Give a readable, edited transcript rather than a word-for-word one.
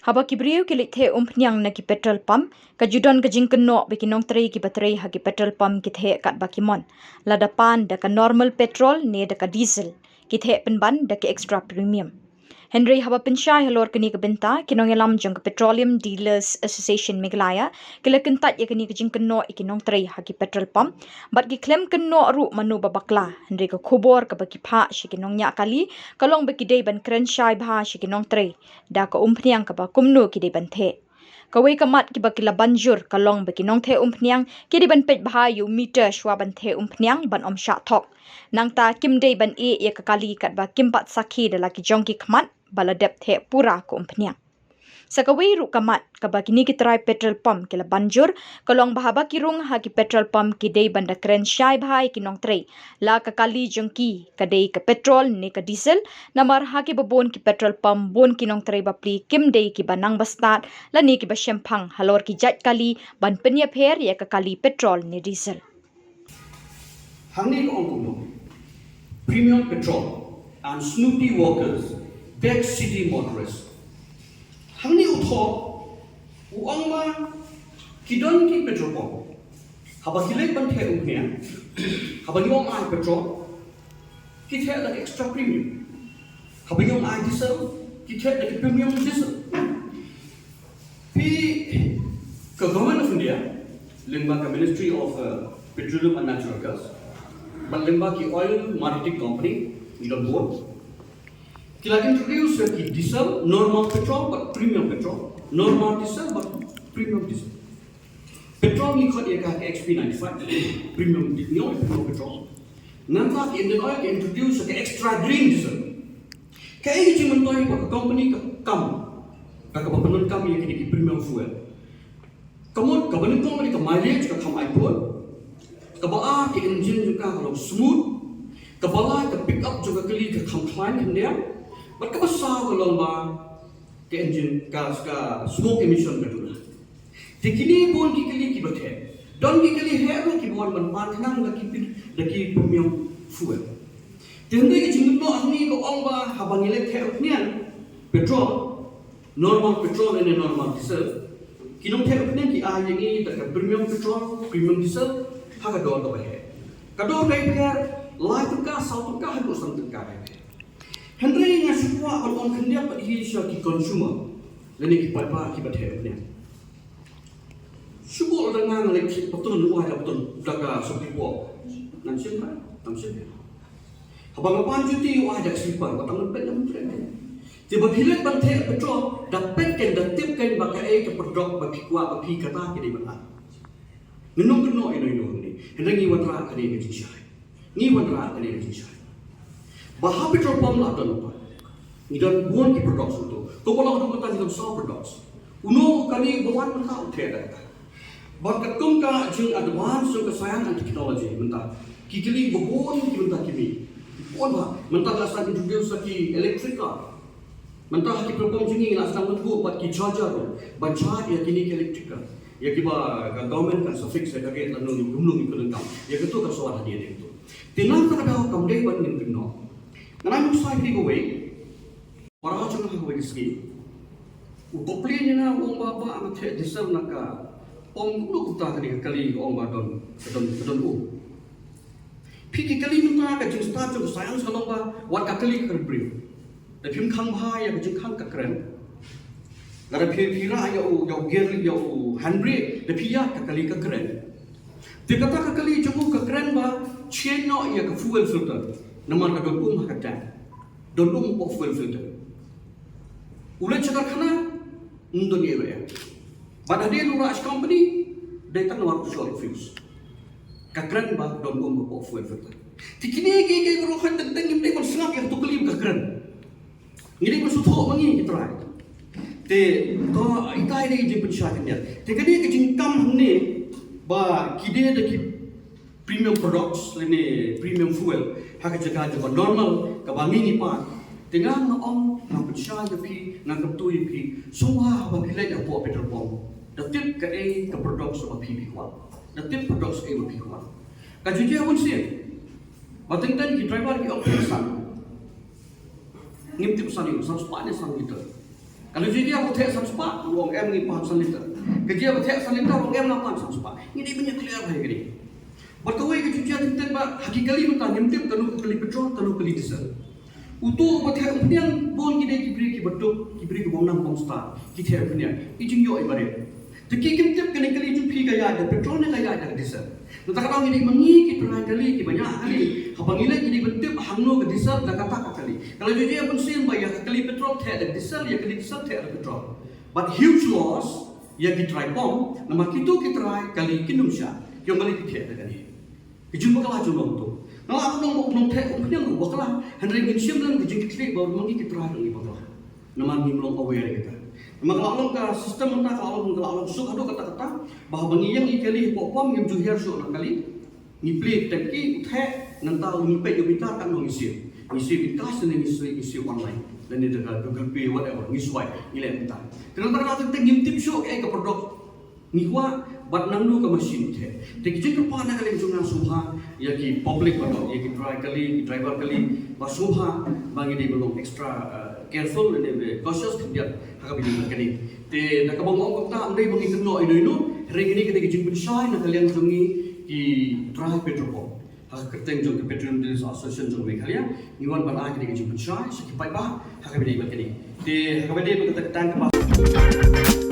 Haba kibriu kilik the umpnyang na ki petrol pump ka judon ka jing kenok beki nong Trei ki baterai ha ki petrol pump ki the kat bakimon la depan da ka normal petrol ne da ka diesel ki the penban da ki extra premium Henry haba pensyai Halor kini ke benta kinong elam jong Petroleum Dealers Association Meghalaya kila kentat ya kini ke jing kenok ikinong Trei ha ki petrol pump bat ki claim kenok ru manu babakla Henry ke Khubor ke baki pha shikinong nya kali kalong beki dei ban kren syai bha shikinong Trei da ka umpniang ka ba kumnu ki dei ban the kawai kamat ki bakila banjur kalong beki nong the umpniang ki dei ban pet bha yu meter shwa ban the umpniang ban om sha thok nang ta kim dei ban e ya ka kali kat ba kimpat sakhi da laki jong ki khmat bala dep the pura ko umpniang sakawai ru kamat kabakini ki try petrol pump kila banjur kalong bahaba ki rung ha ki petrol pump ki dei banda kren syai bhai ki nong Trei la ka kali jongki ka dei ka petrol ne ka diesel namar ha ki babon ki petrol pump bon ki nong Trei bapli kim dei ki banang bastat la ni ki ba Shemphang Halor ki jat kali ban penya pher ya ka kali petrol ne diesel Hangni ko ang premium petrol and snooty workers back city motorists Hangni utho uang ma kidon ki petrol pump haba kilek ban the upnya haba yong ai petrol ki the like extra premium haba yong ai diesel ki the like premium diesel pi ka government of India limba ka Ministry of Petroleum and Natural Gas ban limba ki oil marketing company ni don board Kila introduce ki diesel, normal petrol but premium petrol, normal diesel but premium diesel. Petrol ni kau dia kah XP95, premium petrol. Nampak Indian Oil ki introduce ki extra green diesel. Kaya ini cuma mentoi ke company ke kam, ke pemenun kam yang kini premium fuel. Kamu ke pemenun company ke mileage ke kam iPhone, ke bawah ki engine juga kalau smooth, ke bawah ke pick up juga kali ke kam climb hendak. Berkebesar kalau ke engine gas ka smoke emission betul. Tikini pun kikili kibathe. Don kikili hero ki bon ban patnang laki premium fuel. Tende ki jingno ahni ko ongba habang electric nian petrol normal petrol and normal diesel. Kinong the nian ki a yangi da premium petrol premium diesel ha ka do to he. Ka do kai per lai tu ka sau tu ka ha do sam tu ka. Henry nga semua orang kendia pada hisya ki consumer lani ki papa ki bathe ne semua orang ngang lek betul luar ada betul daga sepi po nan siapa tam siapa habang apa juti wah ada siapa batang lepet nam trek tiba bila bathe petrol dapat kan datip kan bakai ke produk bagi kuat bagi kata ki di mana ngenong keno ino ni Henry watra kani ki jisai ni watra kani ki jisai Baha petrol pump lah dan lupa. Ni dan bukan ki products itu. Kau kalau kita kata kita saw products. Uno kali bawan mentah uteh dah. Bakat kau ka jeng advance jeng kesayangan teknologi mentah. Kikili bukan ki mentah kimi. Bukan bah mentah lah sedang introduce ki electric car. Mentah ki petrol pump jengi lah sedang menunggu buat ki charger. Baca ya kini ki electric car. Ya kiba government kan suffix ya kaki lalu gumlung ikut lengkap. Ya ketu kan soal hadiah itu. Tinang tak ada kamdei buat nintenno. Nang usai di kowe para hajung ha kowe ski upopli ni na wong baba ang the deserve naka om lu kuta kali om badon u piki kali nunta ka jing start jong sayang salong ba wat ka kali ka brief da phim khang bha ya jing khang ka kren la phira ya gear ya handbrake da phia ka kali ka kren te kata ka kali jong ka kren ba chain no ya ka fuel filter Namar ka don hakata don po fuel filter ule chakar khana ndo ni ya pada dia lura as company dia tak nawar short fuse ka kran ba don po fuel filter tikini ke ro khan teng ni kon singap ya to klim ka kran ngiri ko sutho mangi kitrai te to itai ni je pensha nya te kani ke jingkam ne ba kide de ki premium products ini premium fuel hak jaga juga normal kabangi ni pa tinggal na om na pensya pi na kaptui pi semua apa pilih ya buat petrol pump datip ke ke products apa pi kuat datip products apa pi kuat kajuji awun sih batin tan ki driver ki om pesan ngim tip san yu san spane san gitu Kalau jadi aku tak sampai, ruang M ni 400 liter. Kerja aku tak 1 liter, ruang M 8 sampai. Ini banyak clear baik ni. Berkawai ke cucian tinta ba haki kali mentah nyemtip tanu kali petrol tanu kali diesel. Utu bathai umpian bon gide kibri ki betuk kibri ki bomnam bomsta kita umpian. Ijing yo ibare. Teki kimtip kali jupi gaya ada petrol ne gaya ada diesel. Nta kata ini mengi ki try kali ki banyak kali. Kapangila ini bentip hangno ke diesel dah kata kali. Kalau jadi pun sin ba ya kali petrol the ada diesel ya kali diesel the ada petrol. But huge loss ya ki try bom nama kitu ki try kali kinumsha. Yang kali ki the kali. Ijumpa kalah jumlah tu. Kalau aku nong teh umpian lu bakalah Henry Minshim lang dijing klik baru mengi kita terakhir ni bakalah. Nama ni belum aware kita. Nama kalau ka sistem mentah kalau suka ada kata-kata bahawa mengi yang ikali popom yang juhiar so nak kali ni play teki teh nanta ni pe jubita kan nong isi. Isi ikas ni isi online dan ni dekat Google Pay whatever ni swipe ile mentah. Kenapa kita ngimtip show ke produk ni kuat bat nangnu ke mesin the teki jeng pa na kali jungna subha ya ki public bato ya ki driver kali ba subha bangi di belum extra careful and cautious kebiak hakabili kali te nakabangong kota andai bangi keno ino ring ini kita jeng pensai na kalian jungi ki drive petrol hak kerteng jong ke petrol association jong Meghalaya niwan ban a kita jeng pensai sekipai ba hakabili kali te hakabili kita tan ke